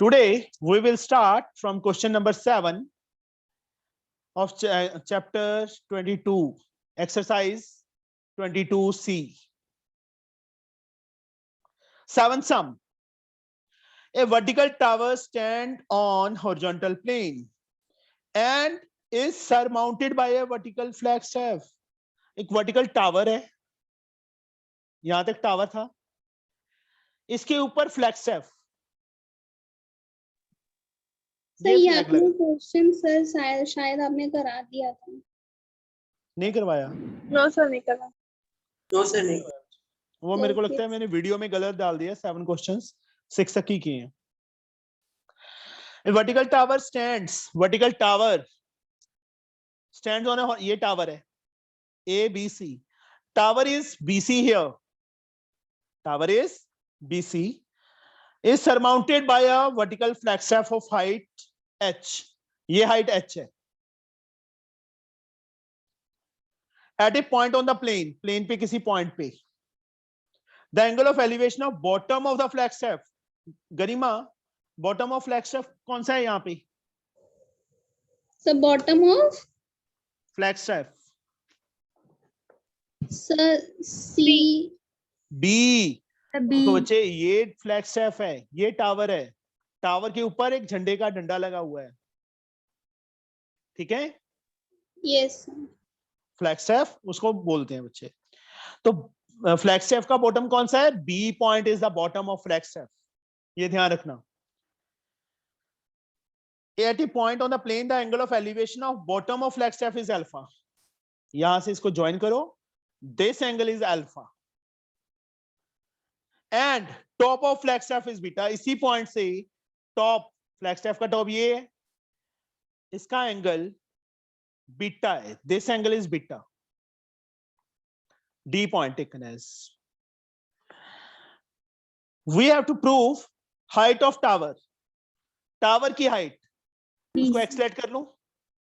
Today we will start from question number 7 of chapter 22, exercise 22C. 7th sum. A vertical tower stands on horizontal plane and is surmounted by a vertical flagstaff. एक vertical tower है, यहां तक tower था, इसके ऊपर फ्लैगस्टेफ। सही आपने question sir शायद आपने करा दिया था। नहीं करवाया? नो सर नहीं करा। नो सर नहीं। वो मेरे को लगता है मैंने वीडियो में गलत डाल दिया। 7 क्वेश्चंस 6 तक ही किए हैं। Vertical tower stands, vertical tower stands on a, ये टावर है A B C. Tower is BC here. Tower is BC is surmounted by a vertical flagstaff of height h. ये height h है. At a point on the plane, plane पे किसी point पे, the angle of elevation of bottom of the flagstaff. Garima, bottom of flagstaff कौन सा है यहाँ पे? So bottom of flagstaff. Sir C B. तो बच्चे ये फ्लैगस्टेफ है, ये टावर है, टावर के ऊपर एक झंडे का डंडा लगा हुआ है, ठीक है? यस फ्लैगस्टेफ उसको बोलते हैं बच्चे। तो फ्लैगस्टेफ का बॉटम कौन सा है? B point is the bottom of flagstaff, ये ध्यान रखना। At a point on the plane the angle of elevation of bottom of flagstaff is alpha. यहां से इसको ज्वाइन करो, this angle is alpha and top of flagstaff is beta. इसी point से top, flagstaff का टॉप ये है, इसका एंगल बीटा है, this angle is beta. D point taken as. We have to prove height of tower. Tower की height, उसको एक्सलेट कर लूं?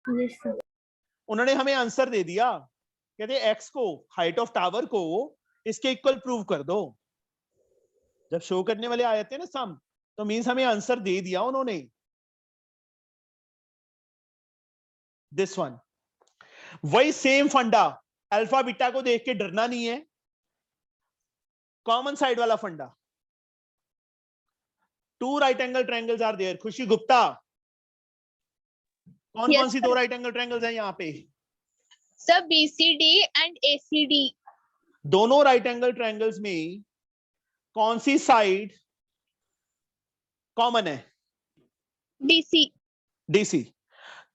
Yes sir. उन्होंने हमें आंसर दे दिया, कहते x को, हाइट ऑफ टावर को इसके इक्वल प्रूव कर दो। जब शो करने वाले आए थे ना सम, तो मींस हमें आंसर दे दिया उन्होंने। दिस वन, वही सेम फंडा, अल्फा बीटा को देख के डरना नहीं है, कॉमन साइड वाला फंडा। 2 right angle triangles are there. Khushi Gupta, कौन कौन सी 2 राइट एंगल ट्रायंगल्स हैं यहाँ पे? Sir BCD and ACD। दोनों राइट एंगल ट्रायंगल्स में कौन सी साइड कॉमन है? DC। DC।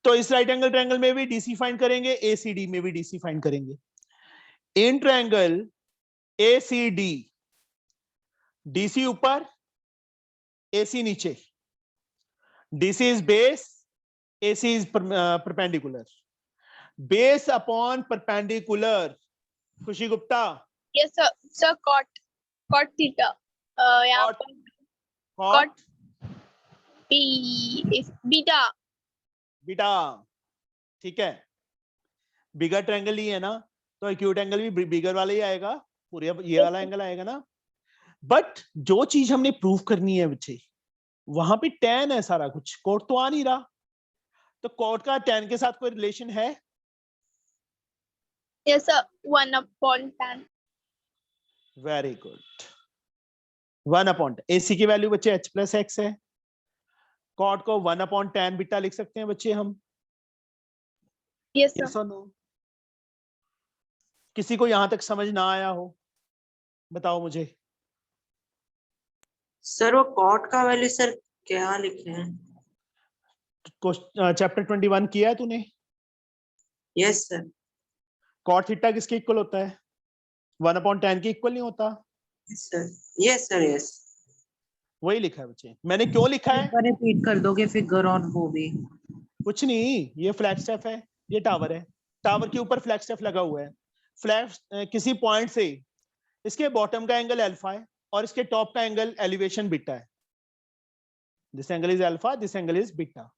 तो इस राइट एंगल ट्रायंगल में भी DC फाइंड करेंगे, ACD में भी DC फाइंड करेंगे। इन ट्रायंगल ACD, DC ऊपर, AC नीचे, DC is base, AC is perpendicular. Base upon perpendicular, Khushi Gupta. Yes sir. Sir cot theta यहाँ पर cot बीटा। बीटा, ठीक है। बिगर ट्रायंगल ही है ना, तो एक्यूट एंगल भी बिगर वाला ही आएगा, पूरे ये वाला एंगल आएगा ना। बट जो चीज हमने प्रूव करनी है बच्चे, वहां पे tan है सारा कुछ, कोट तो आ नहीं रहा। तो कोट का tan के साथ कोई रिलेशन है? Yes sir, 1/tan। Very good, 1/tan। AC की वैल्यू बच्चे h + x है, कॉट को 1/tan बीटा लिख सकते हैं बच्चे हम। Yes yes sir. or no? किसी को यहां तक समझ ना आया हो, बताओ मुझे। सर वो कॉट का वैल्यू सर क्या लिखे हैं? चैप्टर 21 किया है तूने? Yes sir. कॉट थीटा किसके इक्वल होता है? 1/tan के इक्वल नहीं होता? Yes sir, yes sir, yes. वही लिखा है बच्चे। मैंने क्यों लिखा है? रिपीट कर दोगे फिगर और वो भी? कुछ नहीं, ये फ्लैगस्टेफ है, ये टावर है, टावर के ऊपर फ्लैगस्टेफ लगा हुआ है। फ्लैग किसी पॉइंट से इसके बॉटम का एंगल अल्फा है और इसके टॉप का एंगल एलिवेशन बीटा है। This angle is alpha, this angle is beta.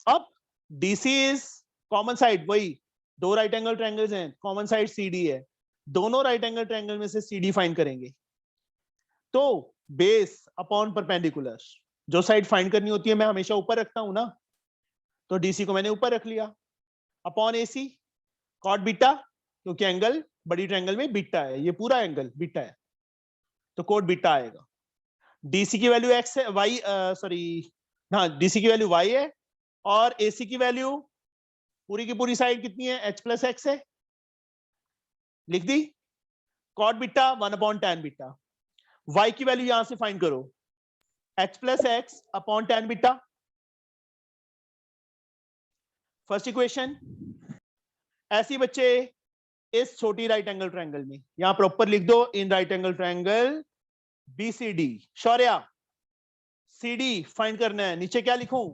अब DC इज कॉमन साइड, वही 2 राइट एंगल ट्रायंगल्स हैं, कॉमन साइड CD है, दोनों राइट एंगल ट्रायंगल में से CD फाइंड करेंगे। तो बेस अपॉन परपेंडिकुलर, जो साइड फाइंड करनी होती है मैं हमेशा ऊपर रखता हूं ना, तो डीसी को मैंने ऊपर रख लिया अपॉन एसी कॉट बीटा, क्योंकि एंगल बड़ी ट्रायंगल में बीटा है, ये पूरा एंगल बीटा है तो कोट बीटा आएगा। डीसी की वैल्यू एक्स है, वाई सॉरी हाँ डीसी की वैल्यू वाई है और एसी की वैल्यू पूरी की पूरी साइड कितनी है, एच प्लस एक्स है, लिख दी cot beta 1/tan beta. Y की वैल्यू यहां से फाइंड करो, H plus X upon tan beta, first equation. ऐसी बच्चे इस छोटी राइट एंगल ट्रायंगल में यहां प्रॉपर लिख दो, in right angle triangle BCD. Shaurya CD find करना है, नीचे क्या लिखूं?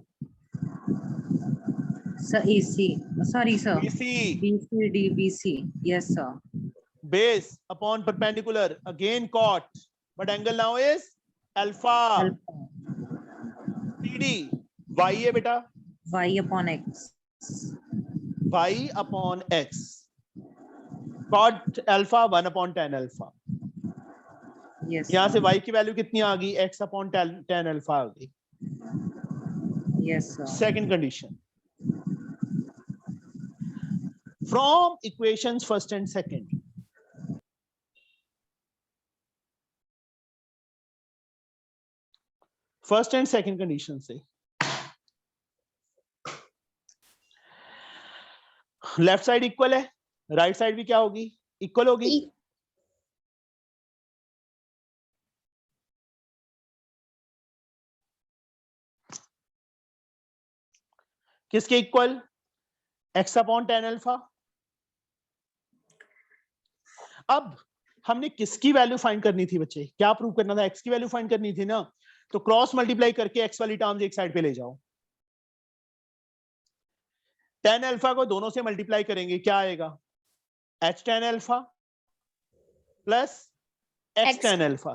Sir AC, sorry sir, BC BCD BC, yes sir, base upon perpendicular again cot, but angle now is alpha। CD y है बेटा, y upon x, y upon x, cot alpha 1/tan alpha। Yes यहां से y की value कितनी आ गई, x upon tan alpha आ गई। Yes sir, second condition, from equations first and second, first and second condition से left side equal है, right side भी क्या होगी, इक्वल होगी। किसके equal, x upon tan alpha. अब हमने किसकी वैल्यू फाइंड करनी थी बच्चे, क्या प्रूव करना था, x की वैल्यू फाइंड करनी थी ना, तो क्रॉस मल्टीप्लाई करके x वाली टर्म्स एक साइड पे ले जाओ। tan अल्फा को दोनों से मल्टीप्लाई करेंगे, क्या आएगा, h tan alpha plus x tan alpha,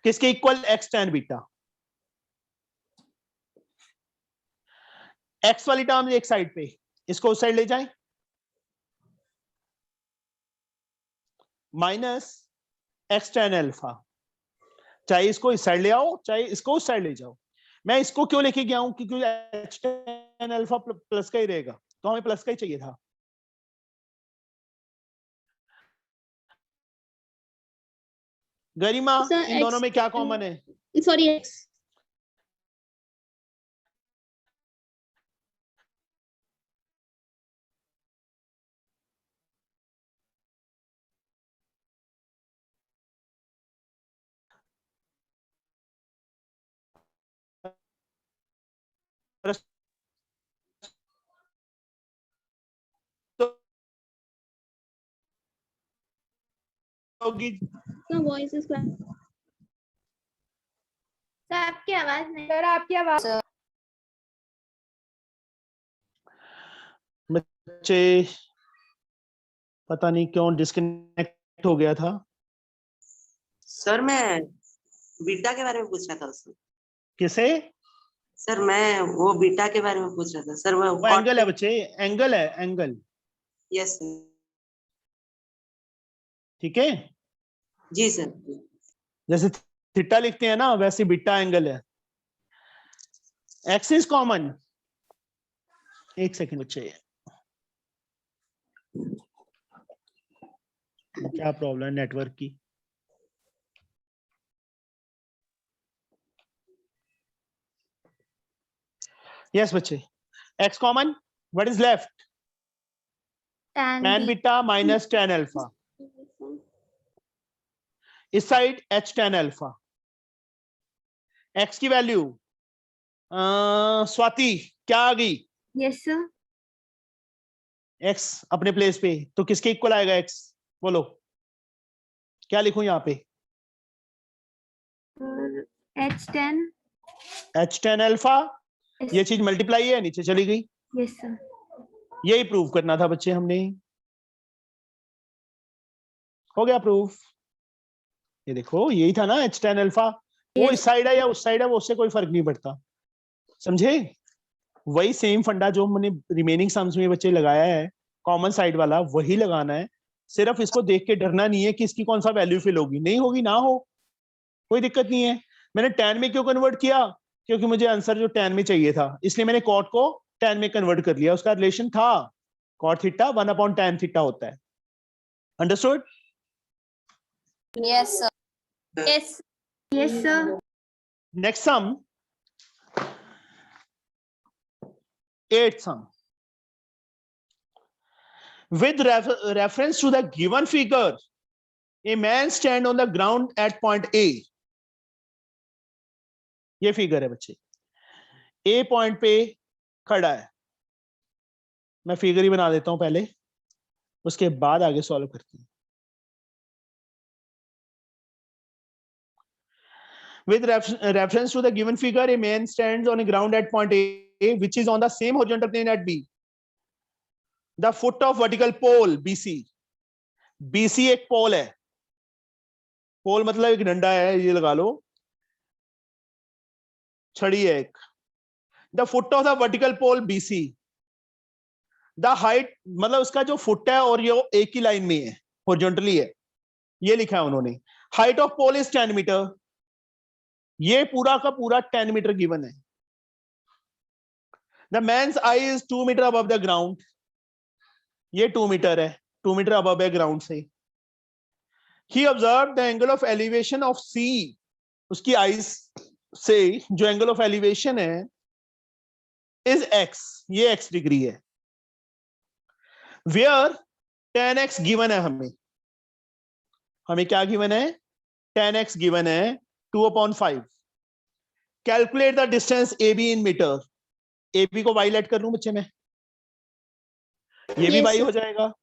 किसके equal, x tan beta. x वाली टर्म एक साइड पे, इसको उस साइड ले जाएं, माइनस x tan अल्फा, चाहे इसको इस साइड ले आओ चाहे इसको उस साइड ले जाओ। मैं इसको क्यों लेके गया हूं, क्योंकि h tan अल्फा प्लस का ही रहेगा, तो हमें प्लस का ही चाहिए था। गरिमा इन दोनों में क्या कॉमन है, सॉरी x होगी, वॉइस इज सर आपकी आवाज नहीं, सर आपकी आवाज, बच्चे पता नहीं क्यों डिस्कनेक्ट हो गया था। सर मैं बीटा के बारे में पूछ रहा था सर। किसे, सर मैं वो बीटा के बारे में पूछ रहा था सर, वो एंगल है बच्चे, एंगल है एंगल, यस सर, ठीक है, जी सर, जैसे थीटा लिखते हैं ना वैसे बीटा एंगल है। एक्स इज कॉमन, एक सेकंड बच्चे, क्या प्रॉब्लम है नेटवर्क की, यस बच्चे, X common, what is left, tan beta minus tan alpha, इस side h tan alpha. x की वैल्यू स्वाति क्या आ गई, यस सर, x अपने प्लेस पे, तो किसके इक्वल आएगा x, बोलो क्या लिखूं यहाँ पे, h tan अल्फा, ये चीज मल्टीप्लाई है नीचे चली गई, यस सर, यही प्रूव करना था बच्चे हमने, हो गया प्रूफ। ये देखो यही था ना h tan अल्फा, वो इस साइड है या उस साइड है वो उससे कोई फर्क नहीं पड़ता, समझे, वही सेम फंडा जो हमने रिमेनिंग सम्स में बच्चे लगाया है, कॉमन साइड वाला वही लगाना है, सिर्फ इसको देख के डरना नहीं है कि इसकी कौन सा वैल्यू फिल होगी, नहीं होगी ना हो, कोई दिक्कत नहीं है। मैंने tan में क्यों कन्वर्ट किया, क्योंकि मुझे आंसर जो tan में चाहिए था, इसलिए मैंने cot को tan में कन्वर्ट कर लिया। उसका रिलेशन था cot थीटा 1/tan थीटा होता है। Understood? Yes, sir. Yes. Yes, sir. Next sum, 8th sum. With reference to the given figure, a man stand on the ground at point A. ये figure है बच्चे, A point पे खड़ा है। मैं figure ही बना देता हूं पहले, उसके बाद आगे सॉल्व करते हैं। With reference to the given figure, a man stands on the ground at point A, which is on the same horizontal plane at B. The foot of vertical pole BC. BC एक पोल है, पोल मतलब एक डंडा है, ये लगा लो, छड़ी है एक। The foot of the vertical pole BC. The height मतलब उसका जो फुट है और ये एक ही लाइन में है, हॉरिजॉन्टली है, ये लिखा है उन्होंने। Height of pole is 10 metre. ये पूरा का पूरा 10 मीटर गिवन है। The man's eye is 2 metre above the ground. ये 2 मीटर है, 2 मीटर अबव है ग्राउंड से। He observe the angle of elevation of C. उसकी आईज से जो एंगल ऑफ एलिवेशन है इज एक्स, ये एक्स डिग्री है। वेयर tan x गिवन है, हमें क्या गिवन है, tan x गिवन है 2/5। कैलकुलेट द डिस्टेंस AB इन मीटर। AB को y लेट कर लूं बच्चे में, ये भी Yes, y sir. हो जाएगा,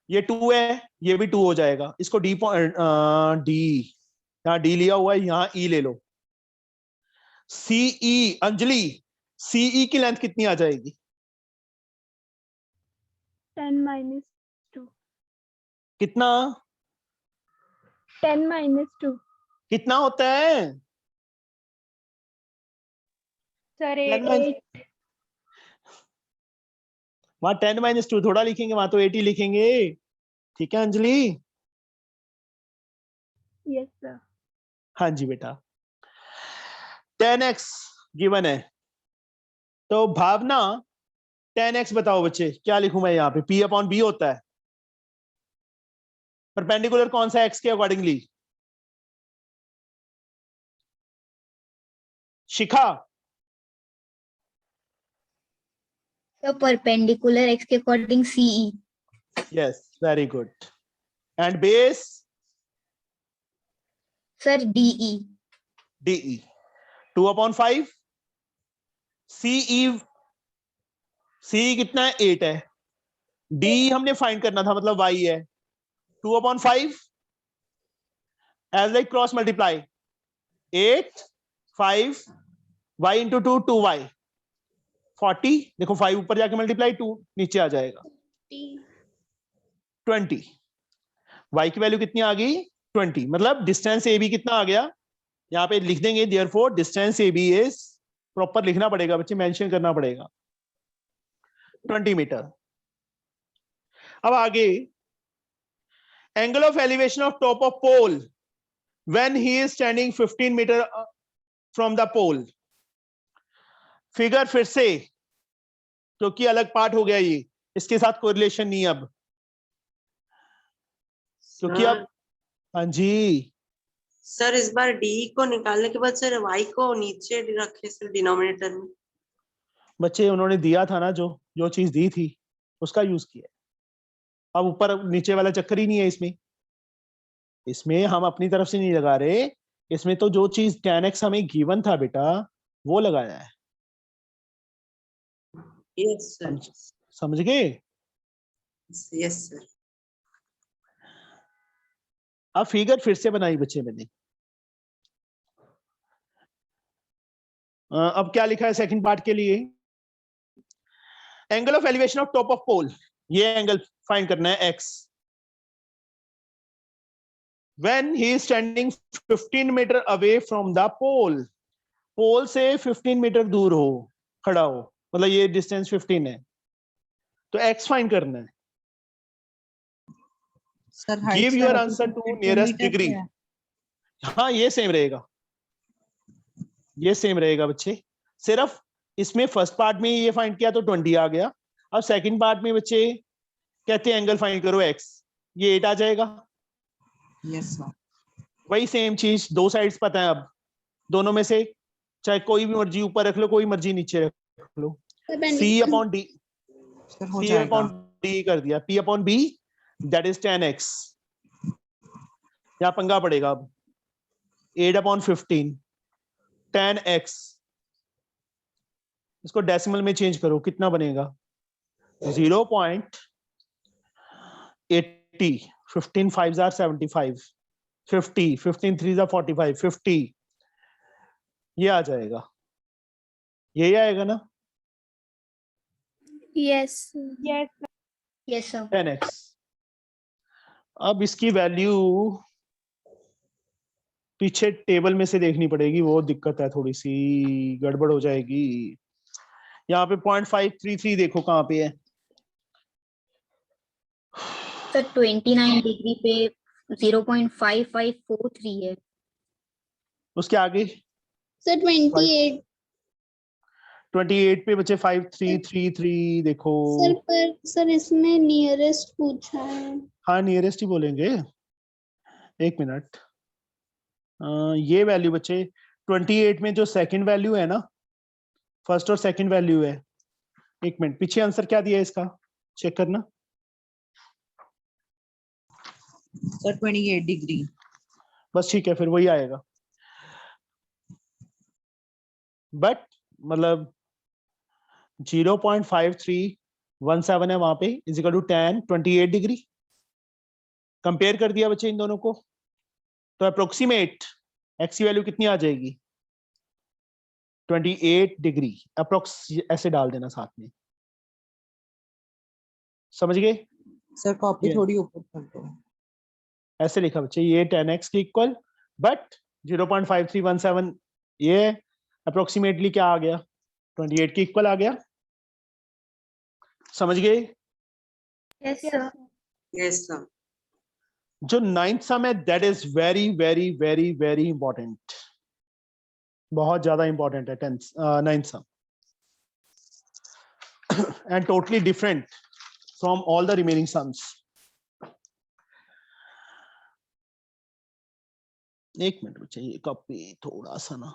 ये 2 है, ये भी 2 हो जाएगा। इसको D यहाँ D लिया हुआ है, यहाँ E ले लो। CE, अंजलि CE की लेंथ कितनी आ जाएगी? 10 - 2. कितना 10 - 2. कितना होता है? सर 10 8. वहां 10 - 2 थोड़ा लिखेंगे, वहां तो 80 लिखेंगे। ठीक है अंजलि? Yes sir. हाँ जी बेटा। 10x गिवन है, तो भावना 10x बताओ बच्चे, क्या लिखूं मैं यहाँ पे? P/B होता है। परपेंडिकुलर कौन सा x के अकॉर्डिंगली? शिखा? So perpendicular x के according CE. Yes, very good. And base? Sir DE. DE 2/5। CE कितना है? 8 है। D हमने फाइंड करना था, मतलब y है 2/5। As like cross multiply 8 5 y into 2 2y 40। देखो 5 ऊपर जाके मल्टीप्लाई 2 नीचे आ जाएगा 20। y की वैल्यू कितनी आ गई? 20। मतलब डिस्टेंस AB कितना आ गया? यहाँ पे लिख देंगे therefore distance AB is, proper लिखना पड़ेगा बच्चे, मेंशन करना पड़ेगा, 20 मीटर। अब आगे, angle of elevation of top of pole when he is standing 15 metre from the pole. Figure फिर से, क्योंकि अलग पार्ट हो गया ये, इसके साथ कोरिलेशन नहीं अब, क्योंकि अब हाँ जी सर इस बार डी को निकालने के बाद सर वाई को नीचे रखे सर डिनोमिनेटर में। बच्चे, उन्होंने दिया था ना, जो चीज दी थी उसका यूज किया। अब ऊपर नीचे वाला चक्कर ही नहीं है इसमें। इसमें हम अपनी तरफ से नहीं लगा रहे, इसमें तो जो चीज tan x हमें गिवन था बेटा वो लगाया है। Yes sir. समझ गए? Yes sir. अब फिगर फिर से बनाई बच्चे मैंने। अब क्या लिखा है सेकंड पार्ट के लिए? Angle of elevation of top of pole, ये एंगल फाइंड करना है x when he is standing 15 metre away from the pole. Pole से 15 मीटर दूर हो, खड़ा हो, मतलब ये डिस्टेंस 15 है, तो x फाइंड करना है। Sir give your answer to nearest degree. हाँ ये सेम रहेगा, ये सेम रहेगा बच्चे, सिर्फ इसमें फर्स्ट पार्ट में ये फाइंड किया तो 20 आ गया, अब सेकंड पार्ट में बच्चे कहते हैं एंगल फाइंड करो x, ये 8 आ जाएगा। Yes sir. वही सेम चीज, दो साइड्स पता है अब, दोनों में से चाहे कोई भी मर्जी ऊपर रख लो, कोई मर्जी नीचे रख लो, c अपॉन d, सर हो c जाएगा। अपॉन d कर दिया, p upon b that is 10x, यहाँ पंगा पड़ेगा अब, 8 अपॉन 15 10x, इसको डेसिमल में चेंज करो, कितना बनेगा 0.80, 15 5s are 75, 50, 15 3s are 45, 50, ये आ जाएगा, यही आएगा ना, yes Yes. Yes, sir. 10x। अब इसकी वैल्यू पीछे टेबल में से देखनी पड़ेगी, वो दिक्कत है, थोड़ी सी गड़बड़ हो जाएगी। यहाँ पे 0.533 देखो कहाँ पे है, सर 29 डिग्री पे 0.5543 है। उसके आगे सर 28 28 पे बचे 5333 देखो, सर, पर सर इसमें नियरेस्ट पूछा है। हाँ नियरेस्ट ही बोलेंगे, एक मिनट, ये वैल्यू बच्चे 28 में जो सेकंड वैल्यू है ना, फर्स्ट और सेकंड वैल्यू है, एक मिनट पीछे आंसर क्या दिया है इसका चेक करना, सर 28 डिग्री। बस ठीक है फिर वही आएगा, बट मतलब 0.5317 है वहां पे, is equal to 10 28 degree, compare कर दिया बच्चे इन दोनों को, तो अप्रोक्सीमेट एक्स की वैल्यू कितनी आ जाएगी 28 डिग्री अप्रोक्स, ऐसे डाल देना साथ में, समझ गए, सर कॉपी ये। थोड़ी ऊपर कर दो। ऐसे लिखा बच्चे, ये 10x के इक्वल, बट 0.5317 ये अप्रोक्सीमेटली क्या आ गया 28 के इक्वल आ गया, समझ गए। Yes sir. Yes sir. जो 9th सम है that is very very very very important, बहुत ज्यादा इंपॉर्टेंट है 9th sum, and totally different from all the remaining sums. एक मिनट बच्चे, ये कॉपी थोड़ा सा ना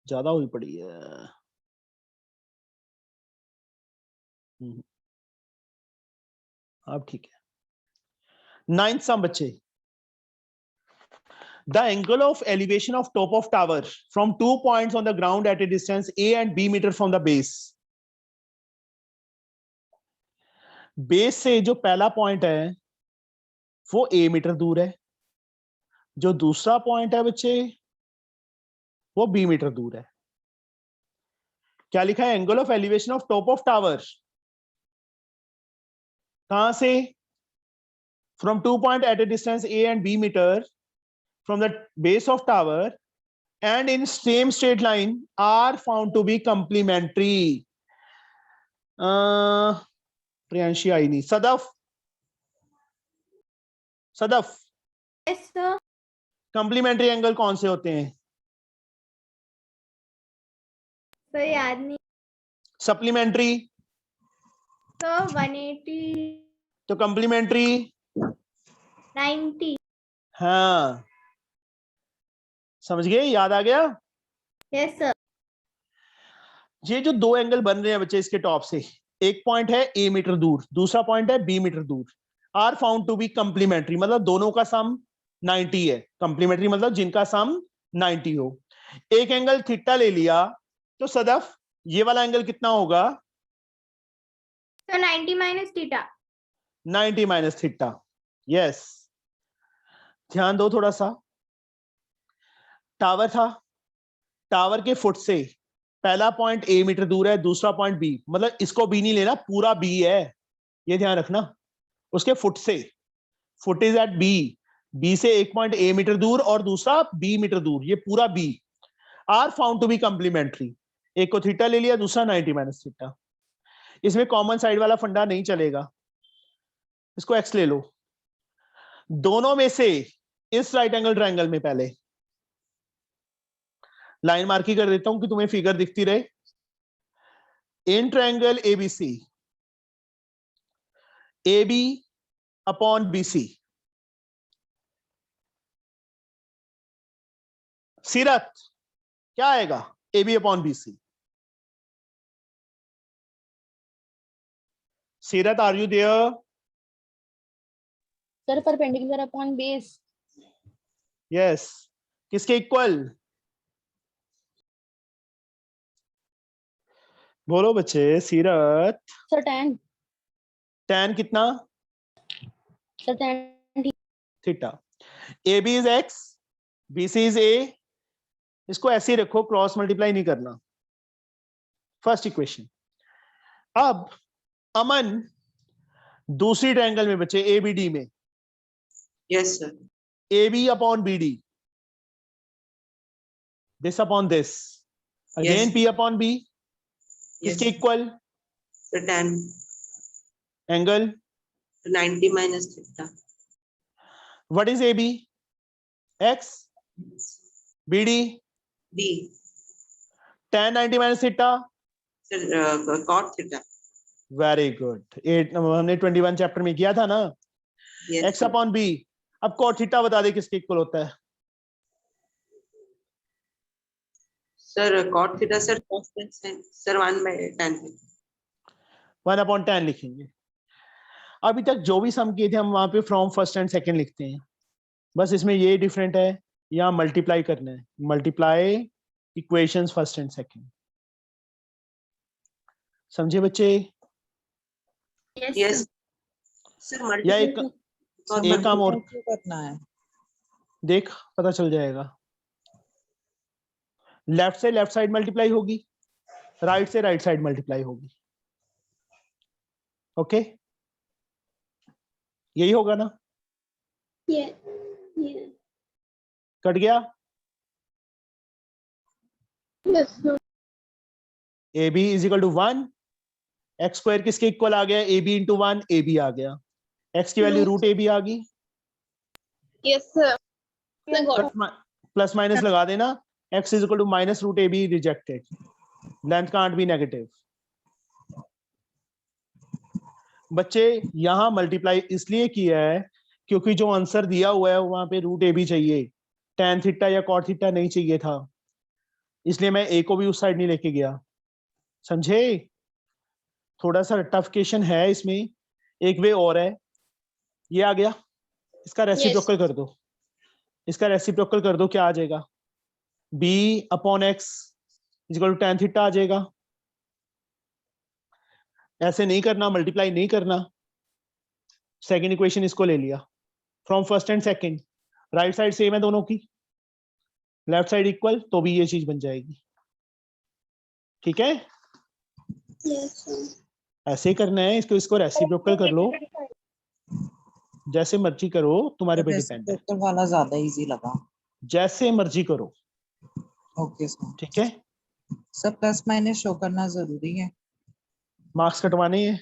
ज्यादा हुई पड़ी है, अब ठीक है। 9th sum बच्चे, the angle of elevation of top of tower from 2 points on the ground at a distance a and b meter from the base, base से जो पहला पॉइंट है वो a मीटर दूर है, जो दूसरा पॉइंट है बच्चे वो b मीटर दूर है। क्या लिखा है, angle of elevation of top of tower, कहां से, from 2 point at a distance a and b meter from the base of tower and in same straight line are found to be complementary। Priyanshi आई नहीं, Sadaf, Sadaf yes sir. Complementary angle कौन से होते हैं, sir याद नहीं। Supplementary, sir 180 तो complementary 90। हाँ समझ गए, याद आ गया। Yes sir. ये जो दो एंगल बन रहे हैं बच्चे इसके टॉप से, एक पॉइंट है a मीटर दूर, दूसरा पॉइंट है b मीटर दूर, are found to be complementary, मतलब दोनों का सम 90 है, कंप्लीमेंट्री मतलब जिनका सम 90 हो। एक एंगल थीटा ले लिया तो सदफ ये वाला एंगल कितना होगा, sir 90 minus theta. 90 minus theta, yes. ध्यान दो थोड़ा सा, टावर था, टावर के फुट से पहला पॉइंट a मीटर दूर है, दूसरा पॉइंट b, मतलब इसको b नहीं लेना, पूरा b है, ये ध्यान रखना, उसके फुट से, foot is at b, b से एक पॉइंट a मीटर दूर और दूसरा b मीटर दूर, ये पूरा b, are found to be complementary, एक को थीटा ले लिया, दूसरा 90 माइनस थीटा, इसमें कॉमन साइड वाला फंडा नहीं चलेगा, इसको x ले लो, दोनों में से इस राइट एंगल ट्रायंगल में पहले लाइन मार्किंग कर देता हूं कि तुम्हें फिगर दिखती रहे। In triangle ABC, AB upon BC, Seerat क्या आएगा? AB upon BC। Seerat are you there? Sir perpendicular upon base. Yes, किसके इक्वल? बोलो बच्चे। Seerat sir tan। tan कितना? Sir tan theta. AB इज x, BC इज A। इसको ऐसे ही रखो, क्रॉस मल्टीप्लाई नहीं करना। First equation. अब अमन दूसरी ट्रायंगल में बच्चे ABD में, yes sir, AB upon BD, this upon this, again Yes. P upon B, yes किसके इक्वल? Sir, tan angle 90 minus theta, what is AB? X, BD D tan 90 minus theta. Sir, cot theta, very good. 8 हमने 21 chapter में किया था ना। yes X upon B। अब cot theta बता दे किसके इक्वल होता है? Sir, cot theta sir constant sin sir 1/tan theta, 1 upon 10 लिखेंगे। अभी तक जो भी सम किए थे हम वहां पे फ्रॉम फर्स्ट एंड सेकंड लिखते हैं, बस इसमें ये डिफरेंट है, यहाँ मल्टीप्लाई करना है। Multiply equations first and second. समझे बच्चे? yes सर, या एक काम और क्यों करना है? देख, पता चल जाएगा। लेफ्ट से लेफ्ट साइड मल्टीप्लाई होगी, राइट से राइट साइड मल्टीप्लाई होगी। ओके, यही होगा ना? Yeah. कट गया? Yes, sir. AB is equal to 1, x square किसके इक्वल आ गया? AB इंटू 1, AB आ गया। एक्स की वैल्यू रूट AB आ गई। Yes, sir. I got it. Plus minus लगा देना। X is equal to minus root AB rejected, length can't be negative. बच्चे यहां मल्टीप्लाई इसलिए किया है क्योंकि जो आंसर दिया हुआ है वहां पे रूट AB चाहिए, tan थीटा या cot थीटा नहीं चाहिए था, इसलिए मैं A को भी उस साइड नहीं लेके गया। समझे? थोड़ा सा टफिकेशन है इसमें। एक वे और है, ये आ गया, इसका रेसिप्रोकल कर दो। इसका रेसिप्रोकल कर दो, क्या आ जाएगा? B upon X equal to tan theta आ जाएगा। ऐसे नहीं करना, मल्टीप्लाई नहीं करना। सेकंड इक्वेशन इसको ले लिया from first and second, right side same है दोनों की, लेफ्ट साइड इक्वल, तो भी ये चीज बन जाएगी। ठीक है? Yes, sir. ऐसे ही करना है इसको। इसको रेसिप्रोकल कर लो, जैसे मर्जी करो, तुम्हारे पे डिपेंड है। रेसिप्रोकल वाला ज्यादा इजी लगा। जैसे मर्जी करो, ओके सर। ठीक है? सर प्लस माइनस शो करना जरूरी है? मार्क्स कटवाने हैं?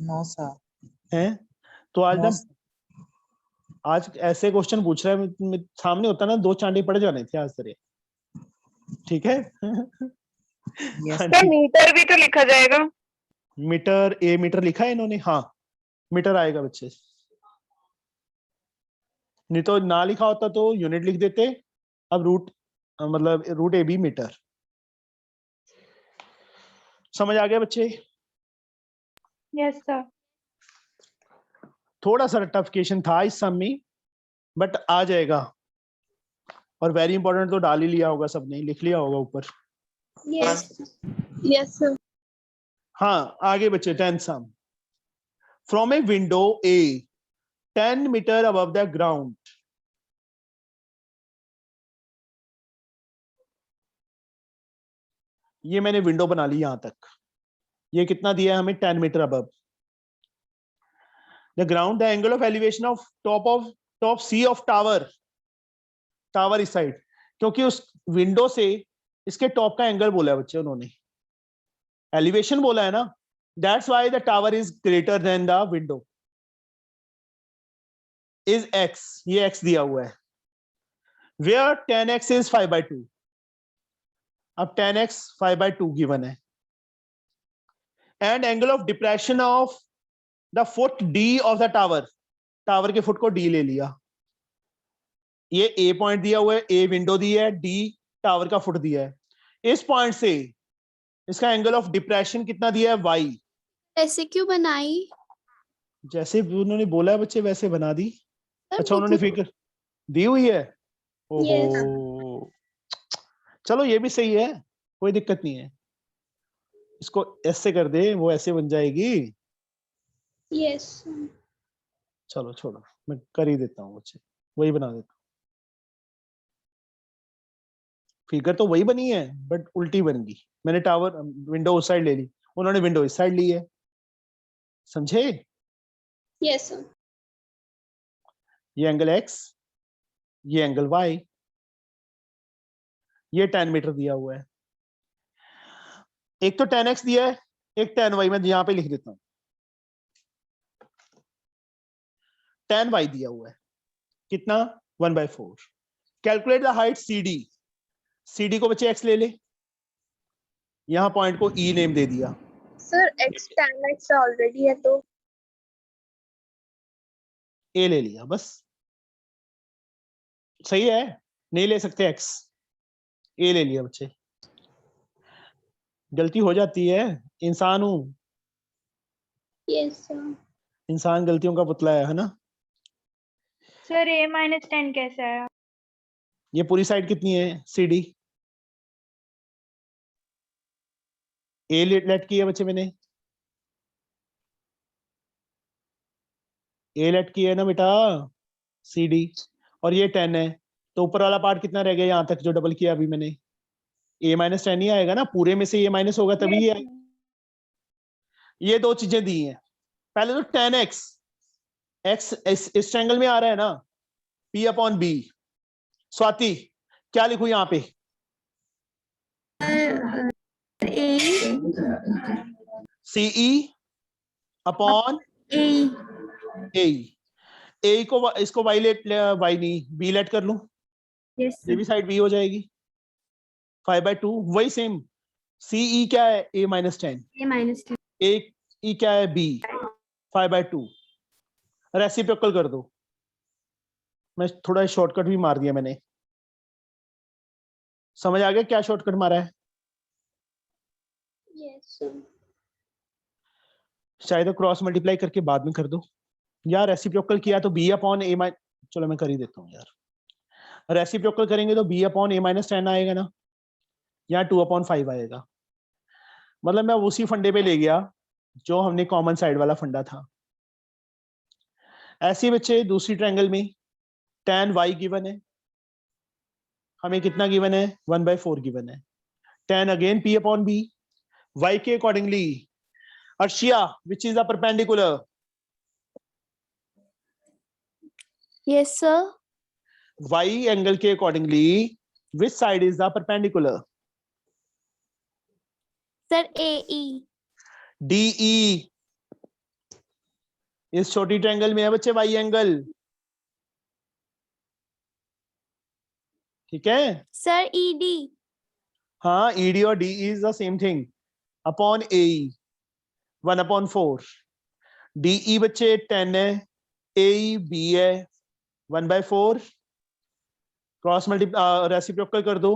No sir. हैं? तो आज नो ना, आज ऐसे क्वेश्चन पूछ रहा है, सामने होता ना, 2 चांटे पड़ जाने थे आज तेरे। ठीक है? यस सर मीटर भी तो लिखा जाएगा। मीटर, ए मीटर लिखा है इन्होंने? हाँ, मीटर आएगा बच्चे, नहीं तो ना लिखा होता तो यूनिट लिख देते। अब रूट, मतलब रूट AB मीटर। समझ आ गया बच्चे? Yes sir. थोड़ा सा टफिकेशन था इस सम में, बट आ जाएगा। और वेरी इंपॉर्टेंट तो डाल ही लिया होगा सबने, लिख लिया होगा ऊपर। Yes. Yes, sir. हाँ, आगे बच्चे 10th sum. From a window A 10 metre above the ground, ये मैंने विंडो बना ली यहां तक। ये कितना दिया है हमें? 10 metre above the ground, the angle of elevation of top C of tower. Tower इस साइड, क्योंकि उस विंडो से इसके टॉप का एंगल बोला है बच्चे उन्होंने, एलिवेशन बोला है ना। That's why the tower is greater than the window. Is x, ये x दिया हुआ है। वेयर tan x इज 5/2, अब 10x 5/2 गिवन है and angle of depression of the foot D of the tower, tower के फुट को D ले लिया, ये ए पॉइंट दिया हुआ है, ए विंडो दी है, डी टावर का फुट दिया है, इस पॉइंट से इसका एंगल ऑफ डिप्रेशन कितना दिया है y, ऐसे क्यों बनाई? जैसे उन्होंने बोला है बच्चे वैसे बना दी। सर, अच्छा उन्होंने फिगर दी हुई है, ओहो Yes. चलो ये भी सही है, कोई दिक्कत नहीं है, इसको ऐसे कर दे वो ऐसे बन जाएगी। यस चलो छोड़ो मैं कर ही देता हूँ, बच्चे वही बना देता हूँ। फिगर तो वही बनी है बट उल्टी बन गई, मैंने टावर विंडो उस साइड ले ली, उन्होंने विंडो इस साइड ली है, समझे? Yes sir. ये एंगल x, ये एंगल y, ये 10 मीटर दिया हुआ है, एक तो 10x दिया है, एक 10y, मैं यहां पे लिख देता हूं, 10y दिया हुआ है, कितना 1/4। Calculate the height CD, CD को बच्चे x ले ले, यहां पॉइंट को E नेम दे दिया, sir x tan x already है तो A ले लिया, बस सही है, नहीं ले सकते x, A ले लिया बच्चे। गलती हो जाती है, इंसान हूं, यस सर। इंसान गलतियों का पुतला है ना। सर a-10 कैसे आया? ये पूरी साइड कितनी है CD, A लेट की है बच्चे मैंने, A लेट की है ना बेटा CD, और ये 10 है, तो ऊपर वाला पार्ट कितना रह गया यहां तक जो डबल किया अभी मैंने, A-10 ही आएगा ना, पूरे में से ये माइनस होगा तभी ये आएगा। ये दो चीजें दी हैं, पहले तो 10x, x इस ट्रायंगल में आ रहा है ना, P/B। स्वाति क्या लिखूं यहाँ पे? CE अपॉन A को इसको y लेट, y नहीं B लेट कर लूं, यस ये भी साइड B हो जाएगी, 5/2 वही सेम। CE क्या है A-10, -10 AE क्या है B 5/2, रेसिप्रोकल कर दो, मैं थोड़ा शॉर्टकट भी मार दिया मैंने, समझ आ गया क्या शॉर्टकट मारा है? Yes sir. शायद क्रॉस मल्टीप्लाई करके बाद में कर दो यार, रेसिप्रोकल किया तो B/A, चलो मैं कर ही देता हूँ यार, रेसिप्रोकल करेंगे तो B/A-10 आएगा ना, यहाँ 2/5 आएगा, मतलब मैं उसी फंडे पे ले गया जो हमने कॉमन साइड वाला फंडा था। ऐसे ही बच्चे दूसरी ट्रायंगल में tan y गिवन है, हमें कितना गिवन है 1/4 गिवन है, tan अगेन P/B, y के अकॉर्डिंगली अर्शिया which is the perpendicular, yes sir. y angle के accordingly which side is the perpendicular? Sir AE। DE, इस छोटी ट्रायंगल में है बच्चे y एंगल, ठीक है? Sir ED। हाँ ED और DE is the same thing, upon AE 1/4, DE बच्चे 10 है, AE B है 1/4, क्रॉस रेसिप्रोकल कर दो,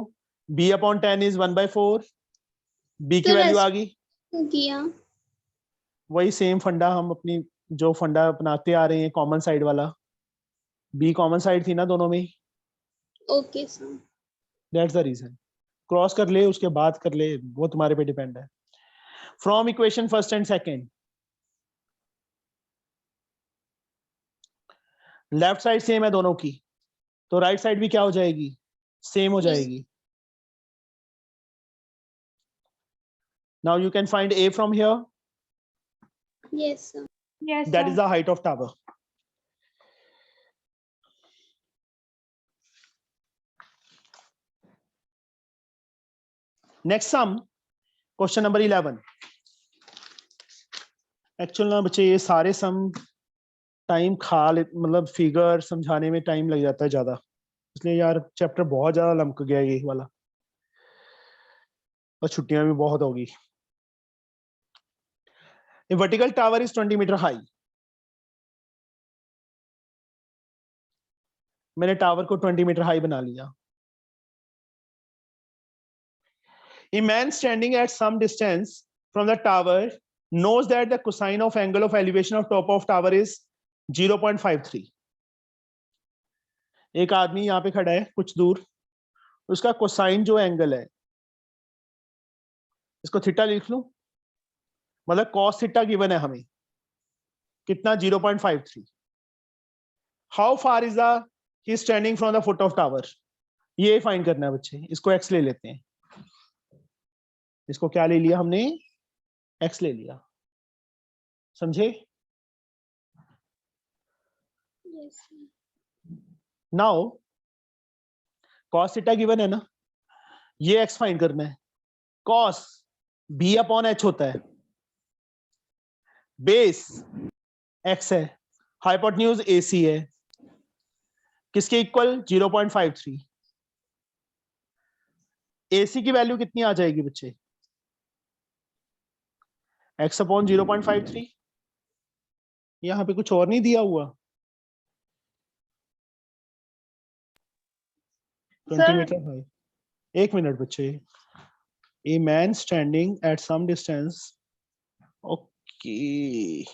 B/10 इज 1/4, B की तो वैल्यू आ गई, किया। वही सेम फंडा हम अपनी जो फंडा अपनाते आ रहे हैं कॉमन साइड वाला, B कॉमन साइड थी ना दोनों में, okay sir. That's the reason. Cross कर ले उसके बाद कर ले, वो तुम्हारे पे डिपेंड है। From equation first and second, left side same है दोनों की, तो राइट साइड भी क्या हो जाएगी, सेम हो जाएगी। Now you can find A from here, yes sir. yes that sir. is the height of tower. Next sum, question number 11. Actual ना बच्चे ये सारे सम टाइम खा ले, मतलब फिगर समझाने में टाइम लग जाता है ज्यादा, इसलिए यार चैप्टर बहुत ज्यादा लमक गया ये वाला। और छुट्टियां भी बहुत होगी। A vertical tower is 20 metre high. मैंने टावर को 20 मीटर हाई बना लिया। A man standing at some distance from the tower knows that the cosine of angle of elevation of top of tower is 0.53। एक आदमी यहाँ पे खड़ा है कुछ दूर, उसका कोसाइन जो एंगल है, इसको थीटा लिख लूं, मतलब cos थीटा गिवन है हमें कितना 0.53। How far is the he standing from the foot of tower, ये फाइंड करना है बच्चे। इसको x ले लेते हैं, इसको क्या ले लिया हमने, x ले लिया, समझे? Yes, sir. Now cos theta given है ना, ये x फाइंड करना है। cos b अपॉन h होता है, बेस x है, हाइपोटेन्यूज AC है, किसके इक्वल 0.53। AC की वैल्यू कितनी आ जाएगी बच्चे, x अपॉन 0.53। यहां पे कुछ और नहीं दिया हुआ, 20 Sir- मीटर हाई। एक मिनट बच्चे, a man standing at some distance, okay,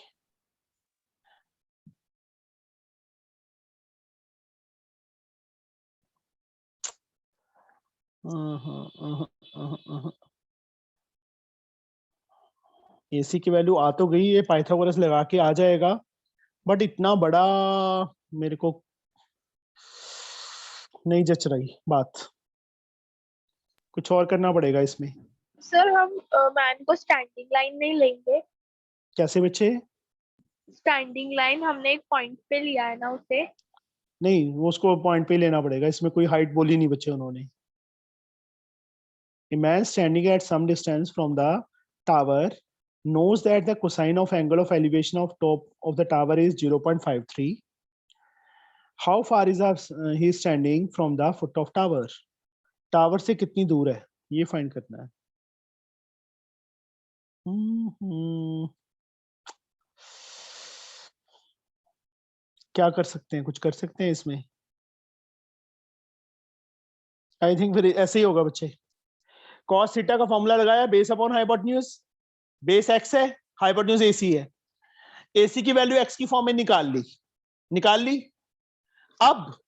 AC की वैल्यू आ तो गई, ये पाइथागोरस लगा के आ जाएगा, बट इतना बड़ा मेरे को नहीं जच रही बात, कुछ और करना पड़ेगा इसमें। सर हम मैन को स्टैंडिंग लाइन नहीं लेंगे। कैसे बच्चे? स्टैंडिंग लाइन हमने एक पॉइंट पे लिया है ना उसे। नहीं, वो उसको पॉइंट पे लेना पड़ेगा, इसमें कोई हाइट बोली नहीं बच्चे उन्होंने। A man standing at some distance from the tower knows that the cosine of angle of elevation of top of the tower is 0.53. How far is he standing from the foot of tower? Tower से कितनी दूर है ये find करना है। क्या कर सकते हैं, कुछ कर सकते हैं इसमें? आई थिंक फिर ऐसे ही होगा बच्चे। cos थीटा का फॉर्मूला लगाया, base upon hypotenuse, base x है, हाइपोटेन्यूज AC है, AC की वैल्यू x की फॉर्म में निकाल ली। अब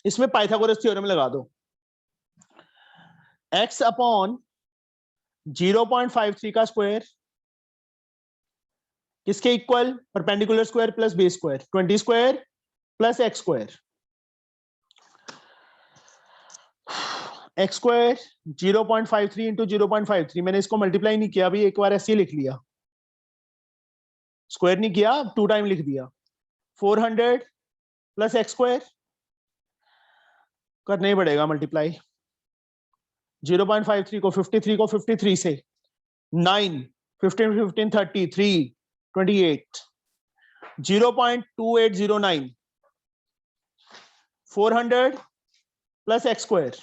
इसमें पाइथागोरस थ्योरम लगा दो, x अपॉन 0.53 का स्क्वायर किसके equal, perpendicular square plus base square, 20 square plus x square, x square 0.53 into 0.53, मैंने इसको मल्टीप्लाई नहीं किया, अभी एक बार ऐसे ही लिख लिया, स्क्वायर नहीं किया, 2 टाइम लिख दिया। 400 प्लस x स्क्वायर करना ही पड़ेगा मल्टीप्लाई, 0.53 को 53 से 9, 15 15 30 3 28, 0.2809, 400 plus x square,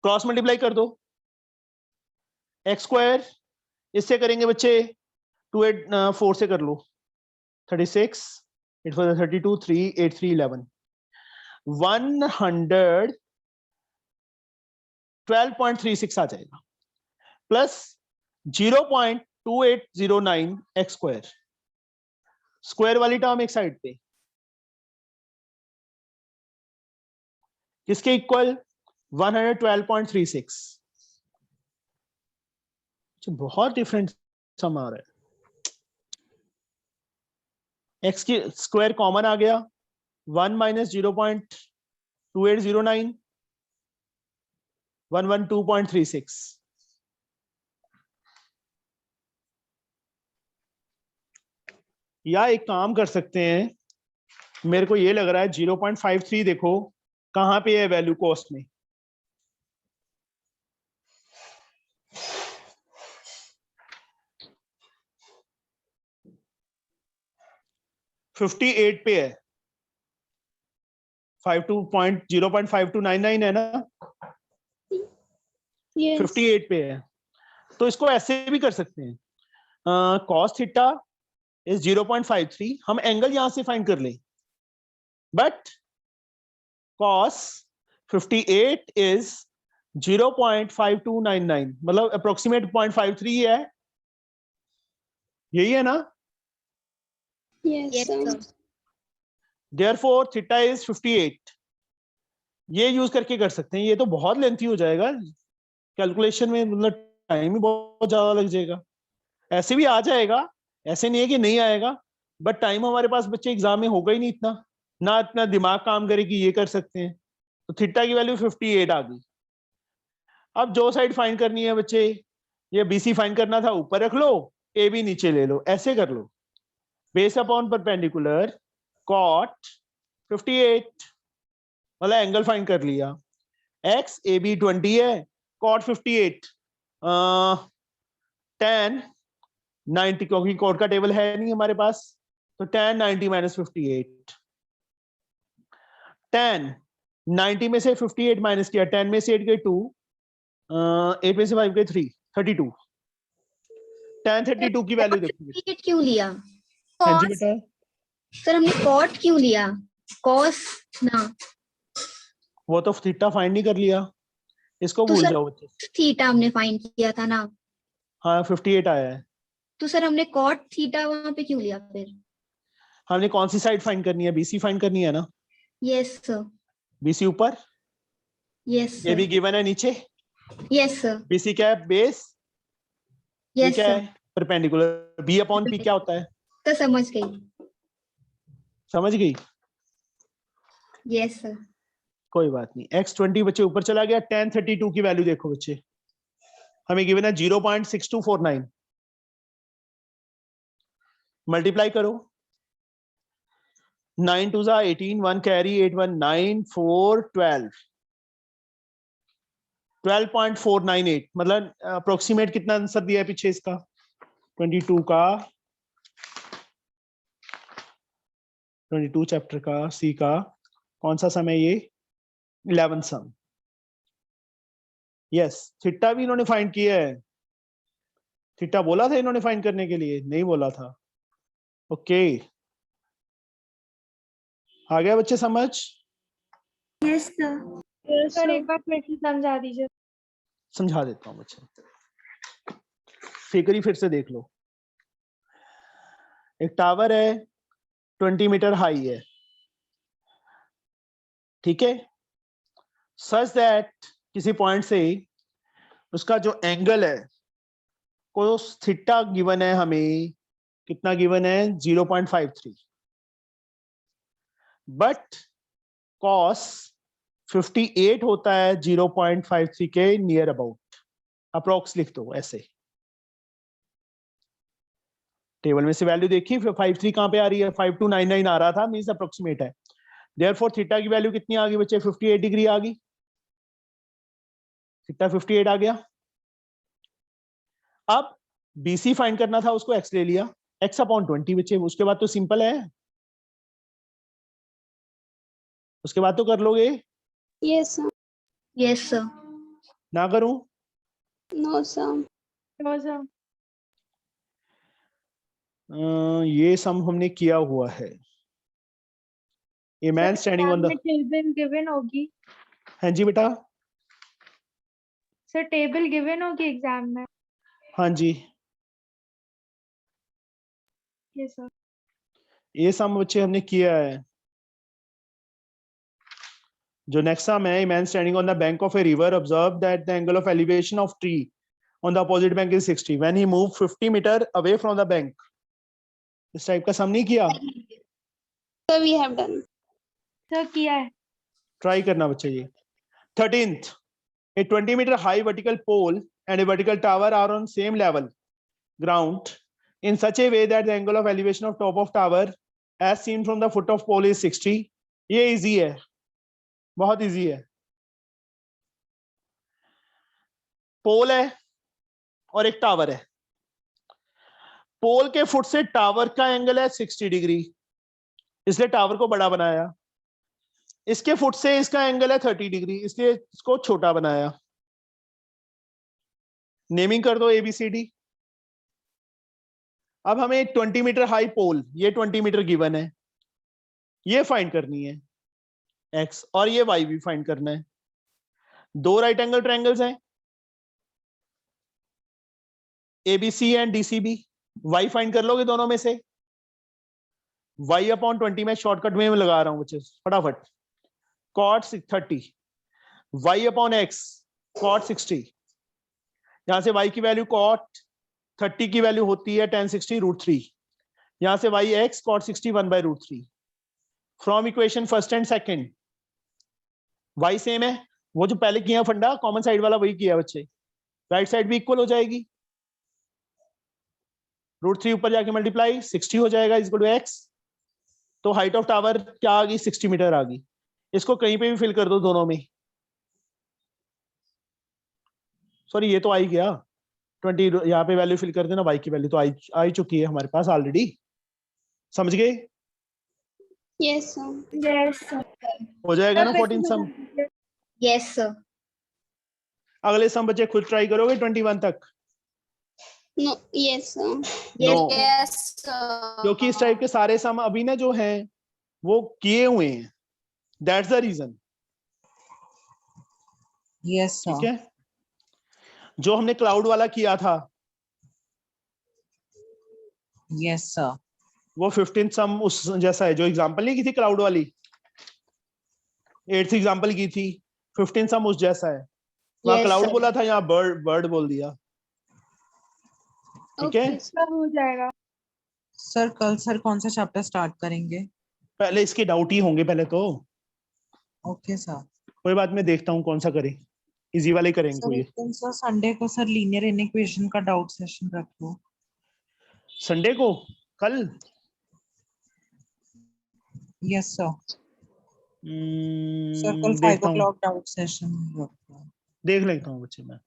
cross multiply कर दो, x स्क्वायर इससे करेंगे बच्चे 284 से कर लो, 36 8 4 32 3 8 3 11, 112.36 आ जाएगा, प्लस 0.2809 x स्क्वायर, स्क्वायर वाली टर्म एक साइड पे, किसके इक्वल 112.36। बहुत डिफरेंट सम आ रहा है। x की स्क्वायर कॉमन आ गया, 1 माइनस 0.2809, 112.36। या एक काम कर सकते हैं, मेरे को ये लग रहा है 0.53 देखो कहां पे है वैल्यू कॉस्ट में, $58 पे है, 0.5299 है ना, Yes. 58 पे है, तो इसको ऐसे भी कर सकते हैं, cos थीटा इज 0.53, हम एंगल यहां से फाइंड कर लें, बट cos 58 इज 0.5299, मतलब अप्रोक्सीमेट 0.53 है, यही है ना? Yes, Yes, sir. sir. Therefore theta is 58, ये यूज करके कर सकते हैं। ये तो बहुत लेंथी हो जाएगा कैलकुलेशन में, मतलब टाइम ही बहुत ज्यादा लग जाएगा। ऐसे भी आ जाएगा, ऐसे नहीं है कि नहीं आएगा, बट टाइम हमारे पास बच्चे एग्जाम में होगा ही नहीं इतना, ना इतना दिमाग काम करे कि ये कर सकते हैं। तो थीटा की वैल्यू 58 आ गई। अब जो साइड फाइंड करनी है बच्चे, ये बीसी फाइंड करना था, ऊपर रख लो, ए बी नीचे ले लो, ऐसे कर लो। बेस अपॉन परपेंडिकुलर कॉट 58, मतलब एंगल फाइंड कर लिया। एक्स ए बी 20 है, कॉट 58 tan 90, क्योंकि कॉट का टेबल है नहीं हमारे पास, तो tan 90 माइनस 58, tan 90 में से 58 माइनस किया, 10 में से 8 गए 2, 8 में से 5 गए 3, 32। tan 32 की वैल्यू देखो। 58 क्यों लिया? हाँ जी Cos, बेटा, सर हमने cot क्यों लिया? cos ना, वो तो थीटा फाइंड नहीं कर लिया, इसको तो भूल सर जाओ बच्चे। थीटा हमने फाइंड किया था ना, हाँ 58 आया है। तो सर हमने cot थीटा वहां पे क्यों लिया फिर? हमने कौन सी साइड फाइंड करनी है? बीसी फाइंड करनी है ना। यस सर, बीसी ऊपर, यस ये भी सर, गिवन है नीचे। यस सर, बीसी क्या है? बेस। ये यस क्या सर, है? परपेंडिकुलर। बी अपॉन पी क्या होता है? तो समझ गई। समझ गई? यस सर, कोई बात नहीं। x20 बच्चे ऊपर चला गया। tan 32 की वैल्यू देखो बच्चे, हमें गिवन है 0.6249, मल्टीप्लाई करो, 9 2 जा 18, 1 कैरी, 8 1 9 4 12, 12.498, मतलब अप्रोक्सीमेट कितना आंसर दिया है पीछे इसका? 22 का, 22 चैप्टर का सी का कौन सा सम है ये? 11 सम। यस, थीटा भी इन्होंने फाइंड किया है। थीटा बोला था इन्होंने फाइंड करने के लिए? नहीं बोला था। ओके, आ गया बच्चे समझ? Yes, sir. Yes, sir sir. एक बार फिर से समझा दीजिए। समझा देता हूं बच्चे, फिगर ही फिर से देख लो। एक टावर है, 20 मीटर हाई है, ठीक है, सच दैट किसी पॉइंट से उसका जो एंगल है, कोस थीटा गिवन है हमें, कितना गिवन है? 0.53, बट कॉस 58 होता है 0.53 के नियर अबाउट। अप्रोक्स लिख दो ऐसे, टेबल में से वैल्यू देखी, फिर 53 कहां पे आ रही है? 5299 आ रहा था, मींस अप्रोक्सीमेट है। देयरफॉर थीटा की वैल्यू कितनी आ गई बच्चे? 58 डिग्री आ गई। थीटा 58 आ गया। अब बीसी फाइंड करना था, उसको एक्स ले लिया, x अपॉन 20 बच्चे, उसके बाद तो सिंपल है, उसके बाद तो कर लोगे। Yes, sir. यस सर, ना करूं? No, sir. No sir. ये सम हमने किया हुआ है। A man standing on the, table given होगी हाँ जी बेटा, सर, टेबल गिवन होगी एग्जाम में। हाँ जी, यस सर। ये सम बच्चे हमने किया है। जो नेक्स्ट सम है, a man standing on the bank of a river observe that the angle of elevation of tree on the opposite bank is 60 when he move 50 metre away from the bank. इस type का sum नहीं किया? So we have done. Sir किया है। Try करना बच्चे ये। 13th, a 20 meter high vertical pole and a vertical tower are on same level ground in such a way that the angle of elevation of top of tower as seen from the foot of pole is 60. ये easy है, बहुत easy है। पोल है और एक tower है, पोल के foot से टावर का एंगल है 60 डिग्री, इसलिए टावर को बड़ा बनाया। इसके फुट से इसका एंगल है 30 डिग्री, इसलिए इसको छोटा बनाया। नेमिंग कर दो ABCD। अब हमें 20 मीटर हाई पोल, ये 20 मीटर गिवन है, ये फाइंड करनी है x, और ये y भी फाइंड करना है। दो राइट एंगल ट्रायंगल्स हैं ABC and DCB, y find कर लोगे दोनों में से। y अपॉन 20 में शॉर्टकट में लगा रहा हूं बच्चे फटाफट, cot 30, y upon x cot 60, यहां से y की वैल्यू cot 30 की वैल्यू होती है tan 60 √3, यहां से y x cot 60 1/√3। From equation first and second y same है, वो जो पहले किया फंडा कॉमन साइड वाला वही किया बच्चे, राइट साइड भी इक्वल हो जाएगी, √3 ऊपर जाके मल्टीप्लाई 60 हो जाएगा इज इक्वल टू x। तो हाइट ऑफ टावर क्या आ गई 60 मीटर आ गई। इसको कहीं पे भी फिल कर दो दोनों में, सॉरी ये तो आ ही गया 20, यहाँ पे वैल्यू फिल कर देना, y की वैल्यू तो आ ही चुकी है हमारे पास ऑलरेडी, समझ गए? Yes, sir. Yes, sir. हो जाएगा ना 14 सम। Yes, sir. अगले सम बच्चे खुद ट्राई करोगे 21 तक? No. Yes, sir. No, Yes, sir. क्योंकि इस टाइप के सारे सम अभी ना जो हैं वो किए हुए हैं, that's the reason. Yes, sir. ठीक है, जो हमने क्लाउड वाला किया था Yes, sir. वो 15 सम उस जैसा है, जो एग्जांपल नहीं की थी क्लाउड वाली, 8th एग्जांपल की थी, 15 सम उस जैसा है। वहां Yes, क्लाउड sir. बोला था, यहाँ बर्ड बोल दिया। ठीक है, Okay, sir. सर हो जाएगा। सर कल सर कौन सा चैप्टर स्टार्ट करेंगे? पहले इसके डाउट ही होंगे पहले तो, ओके सर। कोई बात मैं देखता हूँ कौन सा करें, इजी वाले ही करेंगे सर कोई। एक दिन सर संडे को सर लीनियर इक्वेशन का डाउट सेशन रख लो। संडे को कल? Yes sir. सर कल 5 देखता हूँ, o'clock डाउट सेशन रख लो। देख लेता हूँ बच्चे मैं।